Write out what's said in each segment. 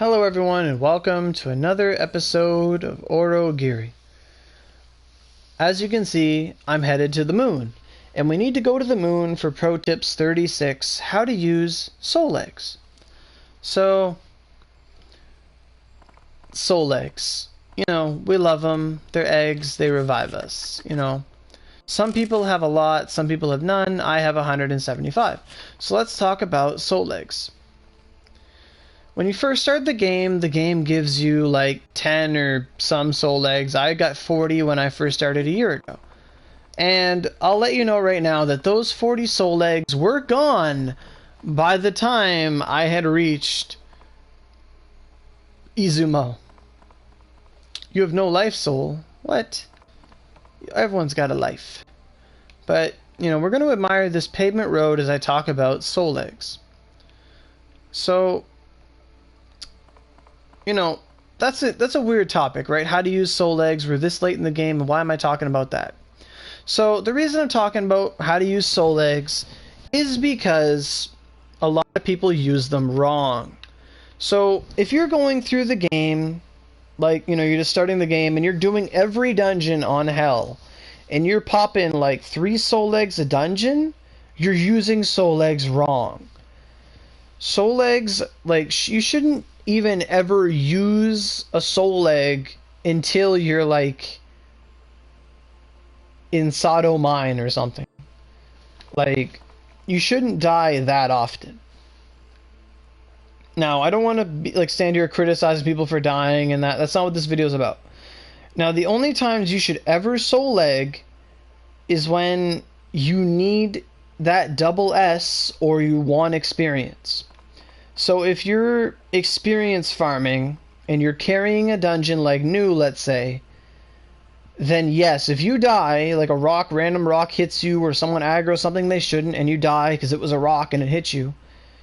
Hello everyone and welcome to another episode of Aurogiri. As you can see, I'm headed to the moon, and we need to go to the moon for Protips 36, how to use soul eggs. So, soul eggs. You know, we love them, they're eggs, they revive us, you know. Some people have a lot, some people have none, I have 175. So let's talk about soul eggs. When you first start the game gives you like 10 or some soul eggs. I got 40 when I first started a year ago. And I'll let you know right now that those 40 soul eggs were gone by the time I had reached Izumo. You have no life, soul. What? Everyone's got a life. But, you know, we're going to admire this pavement road as I talk about soul eggs. So, you know, that's a weird topic, right? How to use soul eggs. We're this late in the game, and why am I talking about that? So the reason I'm talking about how to use soul eggs is because a lot of people use them wrong. So if you're going through the game, like, you know, you're just starting the game and you're doing every dungeon on hell, and you're popping like 3 soul eggs a dungeon, you're using soul eggs wrong. Soul eggs, like, you shouldn't even ever use a soul egg until you're like in Sado Mine or something. Like, you shouldn't die that often. Now, I don't want to be like stand here criticizing people for dying and that's not what this video is about. Now, the only times you should ever soul egg is when you need that double S or you want experience. So if you're experience farming and you're carrying a dungeon like new, let's say, then yes, if you die, like a random rock hits you, or someone aggroes something they shouldn't and you die because it was a rock and it hit you,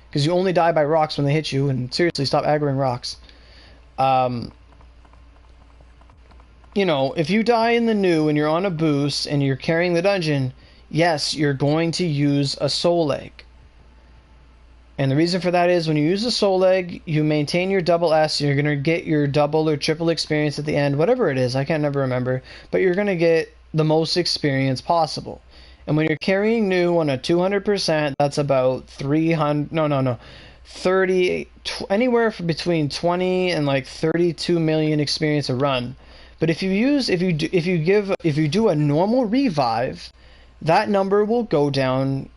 because you only die by rocks when they hit you, and seriously, stop aggroing rocks. You know, if you die in the new and you're on a boost and you're carrying the dungeon, yes, you're going to use a soul egg. And the reason for that is when you use a soul egg, you maintain your double S, you're going to get your double or triple experience at the end, whatever it is, I can't never remember, but you're going to get the most experience possible. And when you're carrying new on a 200%, that's about 30, anywhere from between 20 and like 32 million experience a run. But if you do a normal revive, that number will go down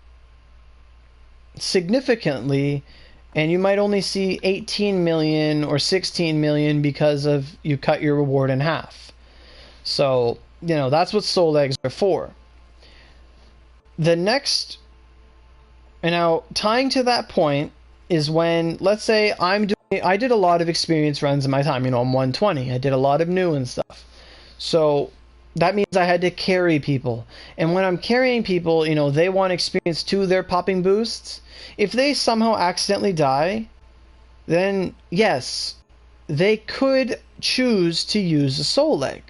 significantly, and you might only see 18 million or 16 million because of you cut your reward in half. So, you know, that's what soul eggs are for. The next, and now tying to that point is when, let's say I did a lot of experience runs in my time, you know, I'm 120, I did a lot of new and stuff. So that means I had to carry people. And when I'm carrying people, you know, they want experience too, they're popping boosts. If they somehow accidentally die, then yes, they could choose to use a soul egg.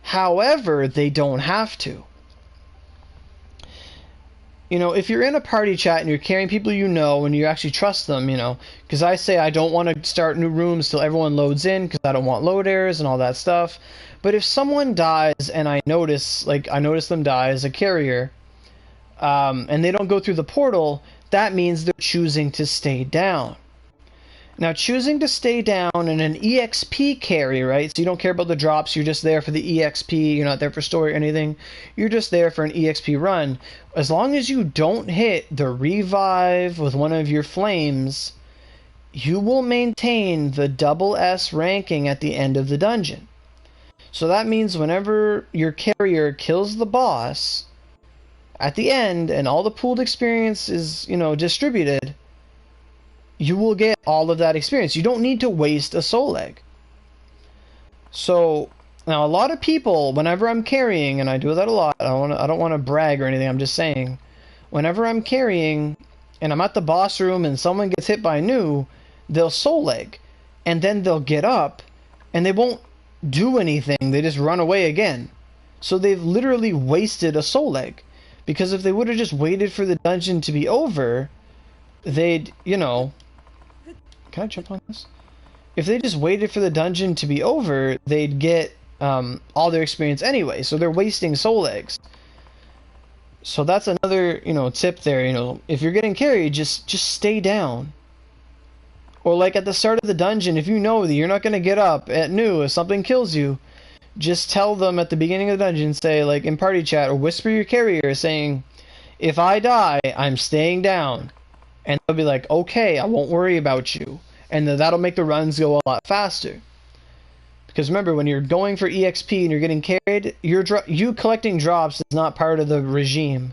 However, they don't have to. You know, if you're in a party chat and you're carrying people you know and you actually trust them, you know, because I say I don't want to start new rooms till everyone loads in because I don't want load errors and all that stuff. But if someone dies and I notice them die as a carrier, and they don't go through the portal, that means they're choosing to stay down. Now, choosing to stay down in an EXP carry, right? So you don't care about the drops, you're just there for the EXP, you're not there for story or anything. You're just there for an EXP run. As long as you don't hit the revive with one of your flames, you will maintain the double S ranking at the end of the dungeon. So that means whenever your carrier kills the boss, at the end, and all the pooled experience is, you know, distributed, you will get all of that experience. You don't need to waste a soul egg. So, now a lot of people, whenever I'm carrying, and I do that a lot, I don't want to brag or anything, I'm just saying, whenever I'm carrying, and I'm at the boss room, and someone gets hit by new, they'll soul egg, and then they'll get up, and they won't do anything, they just run away again. So they've literally wasted a soul egg. Because if they would have just waited for the dungeon to be over, they'd, you know... Can I jump on this? if they just waited for the dungeon to be over, they'd get all their experience anyway. So they're wasting soul eggs. So that's another, tip there. If you're getting carried, just stay down. Or like at the start of the dungeon, if you know that you're not going to get up at new if something kills you, just tell them at the beginning of the dungeon, say like in party chat, or whisper your carrier saying, if I die, I'm staying down. And they'll be like, okay, I won't worry about you. And that'll make the runs go a lot faster. Because remember, when you're going for EXP and you're getting carried, you collecting drops is not part of the regime.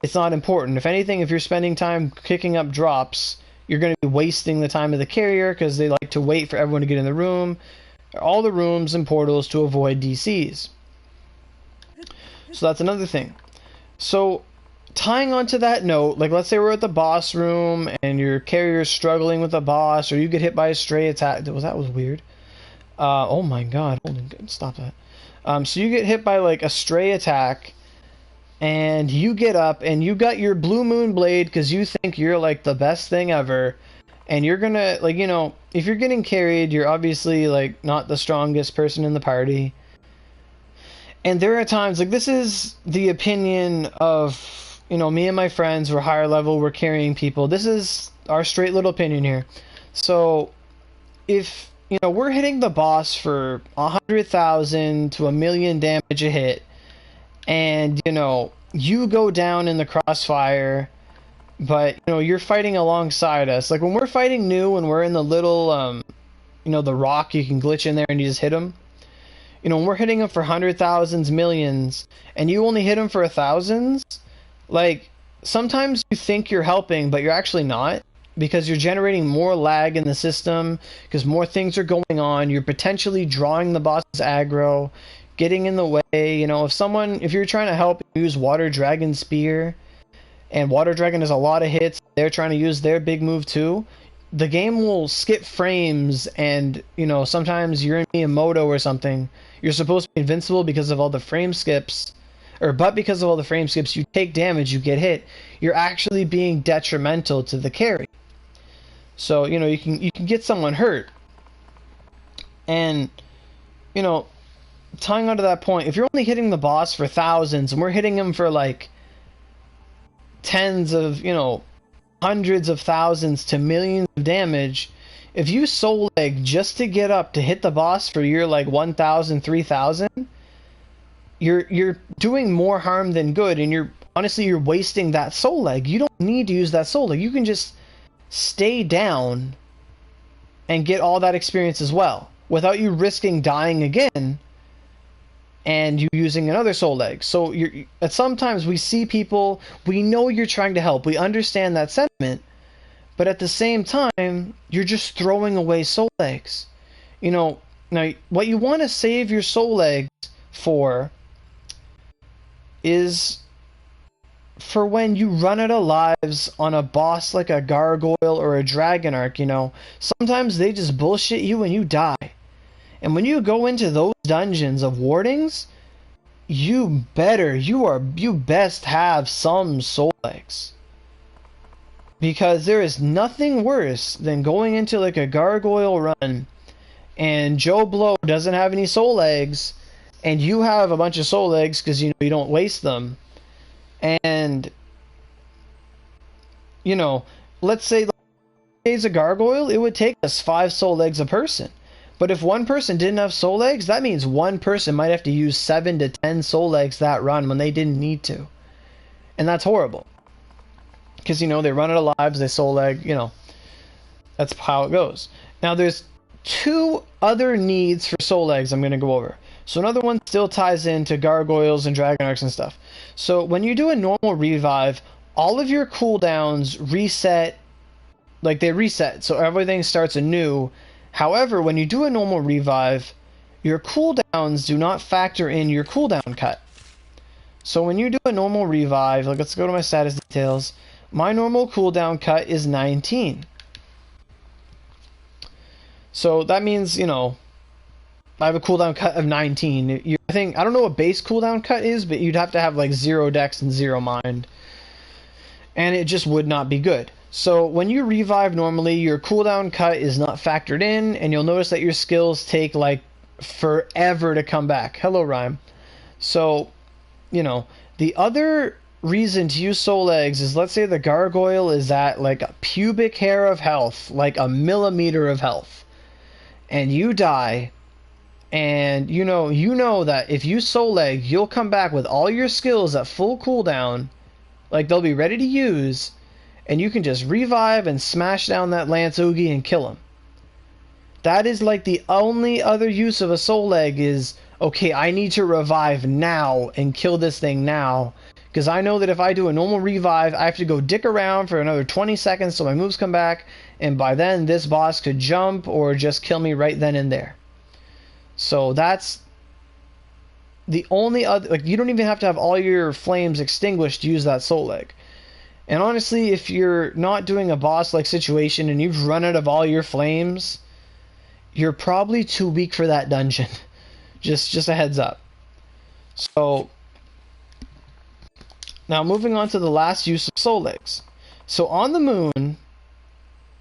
It's not important. If anything, if you're spending time picking up drops, you're going to be wasting the time of the carrier because they like to wait for everyone to get in the room, all the rooms and portals to avoid DCs. So that's another thing. So tying onto that note, like let's say we're at the boss room and your carrier's struggling with the boss, or you get hit by a stray attack. That was weird. Oh my god, stop that. So you get hit by like a stray attack, and you get up and you got your blue moon blade because you think you're like the best thing ever, and you're gonna, like, if you're getting carried, you're obviously like not the strongest person in the party. And there are times, like, this is the opinion of, me and my friends, we're higher level, we're carrying people. This is our straight little opinion here. So if we're hitting the boss for 100,000 to 1,000,000 damage a hit, and you go down in the crossfire, but you're fighting alongside us. Like when we're fighting new, when we're in the little the rock, you can glitch in there and you just hit them. When we're hitting them for 100,000s, millions, and you only hit them for 1,000s, like sometimes you think you're helping, but you're actually not. Because you're generating more lag in the system, because more things are going on. You're potentially drawing the boss's aggro, getting in the way. If you're trying to help use Water Dragon Spear, and Water Dragon has a lot of hits, they're trying to use their big move too, the game will skip frames, and sometimes you're in Miyamoto or something. You're supposed to be invincible because of all the frame skips. But because of all the frame skips, you take damage, you get hit. You're actually being detrimental to the carry. So, you can get someone hurt. And, tying onto that point, if you're only hitting the boss for thousands, and we're hitting him for like tens of, hundreds of thousands to millions of damage, if you soul egg just to get up to hit the boss for your like 1,000, 3,000, you're doing more harm than good, and you're wasting that soul egg. You don't need to use that soul egg. You can just stay down and get all that experience as well, without you risking dying again and you using another soul egg. So sometimes we see people, we know you're trying to help, we understand that sentiment, but at the same time, you're just throwing away soul eggs. Now what you want to save your soul eggs for is for when you run out of lives on a boss like a gargoyle or a dragon arc. Sometimes they just bullshit you and you die. And when you go into those dungeons of wardings, you best have some soul eggs. Because there is nothing worse than going into like a gargoyle run and Joe Blow doesn't have any soul eggs, and you have a bunch of soul eggs because you don't waste them. And let's say days a gargoyle, it would take us 5 soul eggs a person. But if one person didn't have soul eggs, that means one person might have to use 7 to 10 soul eggs that run when they didn't need to. And that's horrible. Because they run out of lives, they soul egg, that's how it goes. Now there's 2 other needs for soul eggs I'm going to go over. So another one still ties into gargoyles and dragon arcs and stuff. So when you do a normal revive, all of your cooldowns reset, like they reset, so everything starts anew. However, when you do a normal revive, your cooldowns do not factor in your cooldown cut. So when you do a normal revive, like let's go to my status details, my normal cooldown cut is 19. So that means, I have a cooldown cut of 19. I don't know what base cooldown cut is, but you'd have to have like 0 dex and 0 mind. And it just would not be good. So when you revive normally, your cooldown cut is not factored in, and you'll notice that your skills take like forever to come back. Hello, Rhyme. So, you know, the other reason to use soul eggs is, let's say the gargoyle is at like a pubic hair of health, like a millimeter of health, and you die, and you know that if you soul egg, you'll come back with all your skills at full cooldown, like they'll be ready to use, and you can just revive and smash down that Lance Oogie and kill him. That is like the only other use of a soul egg is, okay, I need to revive now and kill this thing now, because I know that if I do a normal revive, I have to go dick around for another 20 seconds till my moves come back, and by then this boss could jump or just kill me right then and there. So that's the only other, like, you don't even have to have all your flames extinguished to use that soul egg. And honestly, if you're not doing a boss-like situation and you've run out of all your flames, you're probably too weak for that dungeon. Just a heads up. So, now moving on to the last use of soul eggs. So on the moon,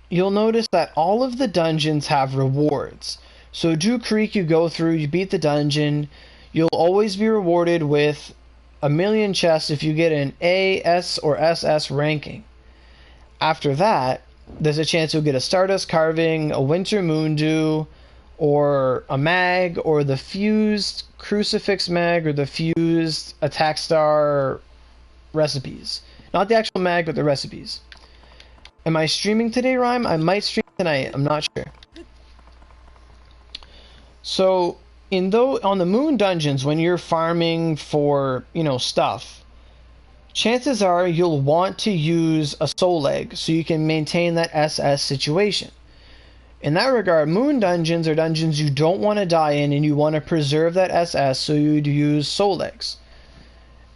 you'll notice that all of the dungeons have rewards. So Drew Creek, you go through, you beat the dungeon, you'll always be rewarded with 1,000,000 chests if you get an A, S, or SS ranking. After that, there's a chance you'll get a Stardust Carving, a Winter Moondew, or a mag, or the fused Crucifix mag, or the fused Attack Star recipes. Not the actual mag, but the recipes. Am I streaming today, Rhyme? I might stream tonight, I'm not sure. So, on the moon dungeons, when you're farming for, stuff, chances are you'll want to use a soul egg so you can maintain that SS situation. In that regard, moon dungeons are dungeons you don't want to die in, and you want to preserve that SS, so you'd use soul eggs.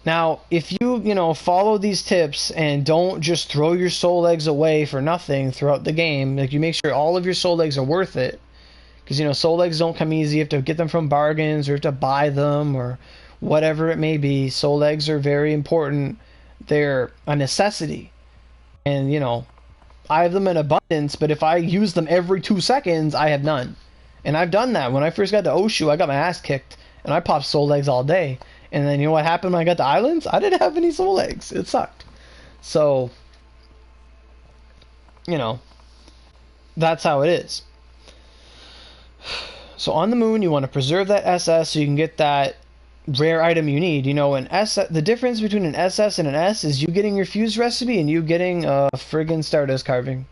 Now, if you, follow these tips and don't just throw your soul eggs away for nothing throughout the game, like, you make sure all of your soul eggs are worth it, because, soul eggs don't come easy. You have to get them from bargains, or you have to buy them, or whatever it may be. Soul eggs are very important. They're a necessity. And, I have them in abundance, but if I use them every 2 seconds, I have none. And I've done that. When I first got to Oshu, I got my ass kicked, and I popped soul eggs all day. And then, what happened when I got to Islands? I didn't have any soul eggs. It sucked. So, that's how it is. So on the moon, you want to preserve that SS so you can get that rare item you need. The difference between an SS and an S is you getting your fused recipe and you getting a friggin' Stardust Carving.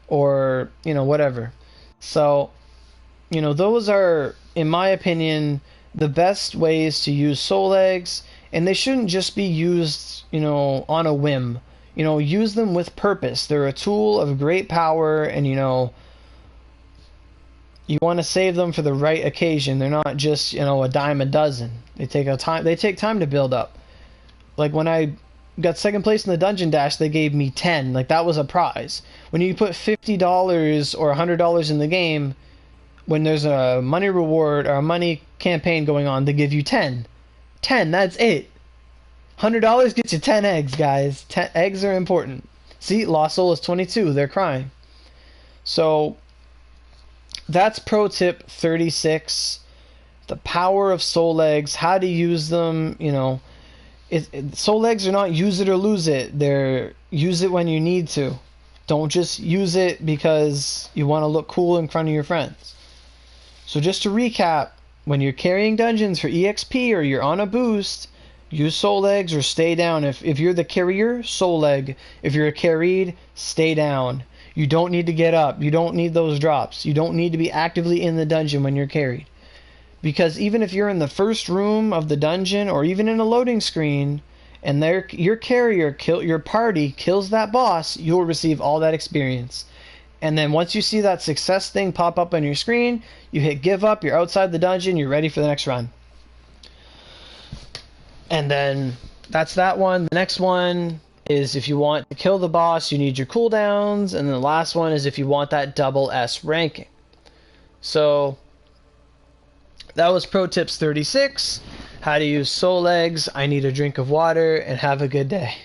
Or, whatever. So, those are, in my opinion, the best ways to use soul eggs. And they shouldn't just be used, on a whim. Use them with purpose. They're a tool of great power, and, you want to save them for the right occasion. They're not just, a dime a dozen. They take time to build up. Like when I got second place in the Dungeon Dash, they gave me 10. Like that was a prize. When you put $50 or $100 in the game, when there's a money reward or a money campaign going on, they give you 10. 10, that's it. $100 gets you 10 eggs, guys. 10 eggs are important. See, Lost Soul is 22. They're crying. So that's pro tip 36. The power of soul eggs, how to use them, soul eggs are not use it or lose it. They're use it when you need to. Don't just use it because you want to look cool in front of your friends. So just to recap, when you're carrying dungeons for EXP or you're on a boost, use soul eggs or stay down. If you're the carrier, soul egg. If you're carried, stay down. You don't need to get up. You don't need those drops. You don't need to be actively in the dungeon when you're carried. Because even if you're in the first room of the dungeon or even in a loading screen and your carrier, your party kills that boss, you'll receive all that experience. And then once you see that success thing pop up on your screen, you hit give up, you're outside the dungeon, you're ready for the next run. And then that's that one. The next one is if you want to kill the boss, you need your cooldowns. And then the last one is if you want that double S ranking. So that was Pro Tips 36. How to use soul eggs. I need a drink of water, and have a good day.